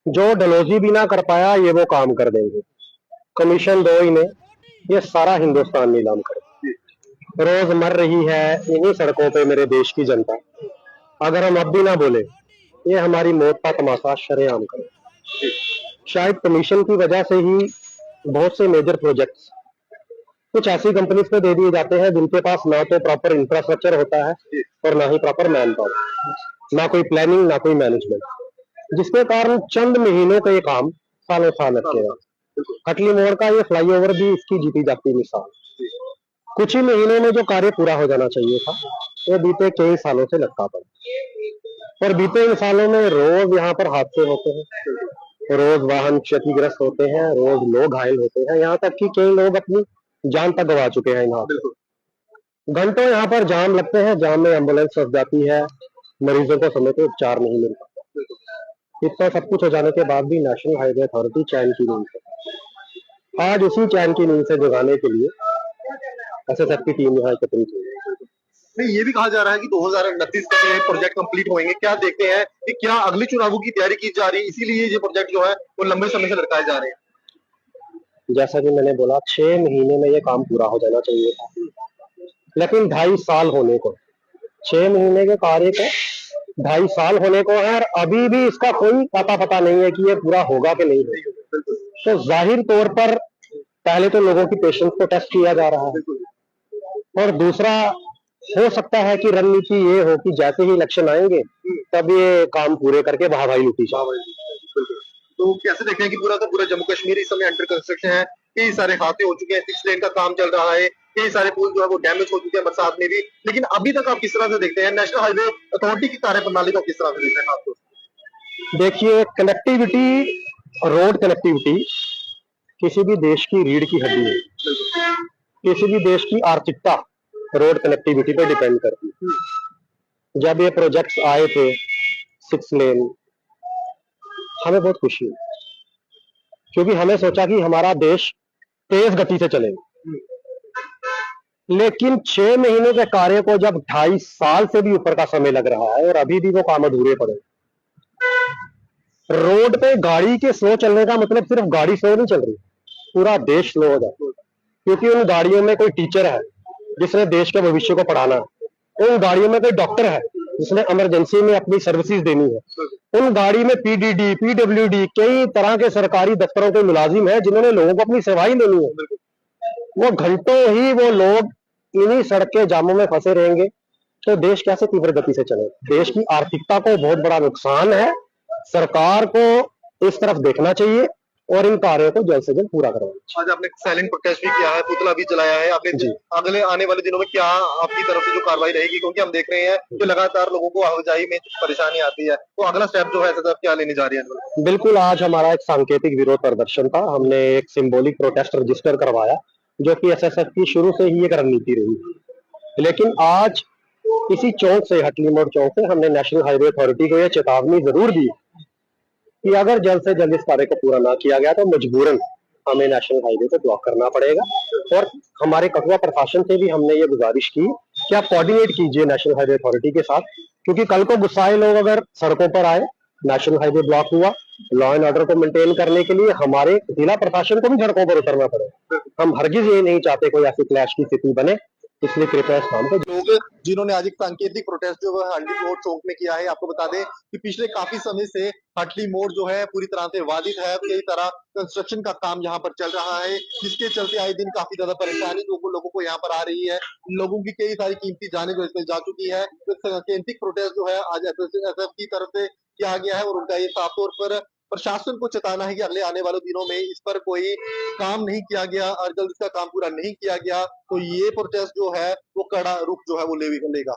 जो डलहौजी भी ना कर पाया ये वो काम कर देंगे। कमीशन दो इन्हें, ये सारा हिंदुस्तान नीलाम करे। रोज मर रही है इन्हीं सड़कों पे मेरे देश की जनता। अगर हम अब भी ना बोले, ये हमारी मौत का तमाशा शरेआम करे। शायद कमीशन की वजह से ही बहुत से मेजर प्रोजेक्ट्स कुछ ऐसी कंपनीज पे दे दिए जाते हैं जिनके पास ना तो प्रॉपर इंफ्रास्ट्रक्चर होता है और ना ही प्रॉपर मैन पावर, ना कोई प्लानिंग ना कोई मैनेजमेंट, जिसके कारण चंद महीनों का ये काम सालों साल अटकेगा। कटली मोड़ का ये फ्लाईओवर भी इसकी जीती जाती मिसाल। कुछ ही महीनों में जो कार्य पूरा हो जाना चाहिए था, वो बीते कई सालों से लटका पड़ा। और बीते इन सालों में रोज यहाँ पर हादसे होते हैं, रोज वाहन क्षतिग्रस्त होते हैं, रोज लोग घायल होते हैं, यहाँ तक कि कई लोग अपनी जान तक गवा चुके हैं इन हादसों। घंटों यहाँ पर जाम लगते हैं, जाम में एम्बुलेंस फंस जाती है, मरीजों को समय पे उपचार नहीं मिल पाता। इतना सब कुछ हो जाने के बाद भी नेशनल हाईवे अथॉरिटी चैन की नींद है। आज उसी चैन की नींद से जगाने के लिए एसएसएफ की टीम यहाँ एकत्रित हुई है। नहीं, ये भी कहा जा रहा है कि 2029 तक ये प्रोजेक्ट कंप्लीट होंगे। क्या देखते हैं कि क्या अगले चुनावों की तैयारी की जा रही है, इसीलिए ये प्रोजेक्ट जो है वो लंबे समय से लटकाए जा रहे हैं? जैसा कि मैंने बोला 6 महीने में ये काम पूरा हो जाना चाहिए था, लेकिन 2.5 साल होने को, 6 महीने के कार्य को 2.5 साल होने को है, और अभी भी इसका कोई पता नहीं है कि ये पूरा होगा कि नहीं होगा। तो जाहिर तौर पर पहले तो लोगों की पेशेंस को टेस्ट किया जा रहा है, और दूसरा हो सकता है कि रणनीति ये हो कि जैसे ही इलेक्शन आएंगे तब ये काम पूरे करके भाई लुटी जाए। तो कैसे देखते हैं कि पूरा का पूरा जम्मू कश्मीर इस समय अंडर कंस्ट्रक्शन है, कई सारे हादसे हो चुके हैं, 6 लेन का काम चल रहा है, कई सारे पुल जो है वो डैमेज हो चुके हैं बरसात में भी, लेकिन अभी तक आप किस तरह से देखते हैं नेशनल हाईवे अथॉरिटी की कार्य प्रणाली को, किस तरह से देखते हैं आपको? देखिए, कनेक्टिविटी, रोड कनेक्टिविटी किसी भी देश की रीढ़ की हड्डी है। किसी भी देश की आर्थिकता रोड कनेक्टिविटी पे डिपेंड करती है। जब ये प्रोजेक्ट्स आए थे 6 लेन, हमें बहुत खुशी हुई, क्योंकि हमें सोचा कि हमारा देश तेज गति से चलेगा। लेकिन 6 महीने के कार्य को जब 2.5 साल से भी ऊपर का समय लग रहा है और अभी भी वो काम अधूरे पड़े। रोड पे गाड़ी के स्लो चलने का मतलब सिर्फ गाड़ी स्लो नहीं चल रही, पूरा देश स्लो हो जाता है, क्योंकि उन गाड़ियों में कोई टीचर है जिसने देश के भविष्य को पढ़ाना है, उन गाड़ियों में कोई डॉक्टर है जिसने इमरजेंसी में अपनी सर्विसेज देनी है, उन गाड़ी में पीडीडी पीडब्ल्यूडी कई तरह के सरकारी दफ्तरों के मुलाजिम है जिन्होंने लोगों को अपनी सेवाएं देनी है। वो घंटों ही वो लोग इन्हीं सड़क के जामों में फंसे रहेंगे तो देश कैसे तीव्र गति से चले? देश की आर्थिकता को बहुत बड़ा नुकसान है। सरकार को इस तरफ देखना चाहिए और इन कार्यों को जल्द से जल्द पूरा करवाना चाहिए। आज आपने साइलेंट प्रोटेस्ट भी किया है, पुतला भी जलाया है आपने जी, अगले आने वाले दिनों में क्या आपकी तरफ से जो कार्रवाई रहेगी, क्योंकि हम देख रहे हैं कि लगातार लोगों को आवाजाही में परेशानी आती है, तो अगला स्टेप जो है एसएसएफ क्या लेने जा रही है? बिल्कुल, आज हमारा एक सांकेतिक विरोध प्रदर्शन था। हमने एक सिंबॉलिक प्रोटेस्ट रजिस्टर करवाया, जो कि एसएसएफ की शुरू से ही एक रणनीति रही। लेकिन आज इसी चौक से, हटली मोड़ चौक से, हमने नेशनल हाईवे अथॉरिटी को यह चेतावनी जरूर दी कि अगर जल्द से जल्द इस कार्य को पूरा ना किया गया तो मजबूरन हमें नेशनल हाईवे को ब्लॉक करना पड़ेगा। और हमारे कठुआ प्रशासन से भी हमने ये गुजारिश की कि आप कोऑर्डिनेट कीजिए नेशनल हाईवे अथॉरिटी के साथ, क्योंकि कल को गुस्साए लोग अगर सड़कों पर आए, नेशनल हाईवे ब्लॉक हुआ, लॉ एंड ऑर्डर को मेंटेन करने के लिए हमारे जिला प्रशासन को भी सड़कों पर उतरना पड़ेगा। हम हरगिज ये नहीं चाहते कोई ऐसी क्लैश की स्थिति बने, इसलिए कृपया इस काम को। लोग जिन्होंने आज एक सांकेतिक प्रोटेस्ट जो है हटली मोड़ चौक में किया है, आपको बता दें कि पिछले काफी समय से हटली मोड़ जो है पूरी तरह से बाधित है, कई तरह कंस्ट्रक्शन का काम यहाँ पर चल रहा है, जिसके चलते आए दिन काफी ज्यादा परेशानी लोगों को यहाँ पर आ रही है। लोगों की कई सारी कीमती जाने जो इसमें जा चुकी है। तो सांकेतिक प्रोटेस्ट जो है आज एसएसएफ की तरफ से किया गया है और उनका ये साफ तौर पर प्रशासन को चेताना है कि अगले आने वाले दिनों में इस पर कोई काम नहीं किया गया और जल्द इसका काम पूरा नहीं किया गया तो ये प्रोटेस्ट जो है वो कड़ा रुख जो है वो लेगा।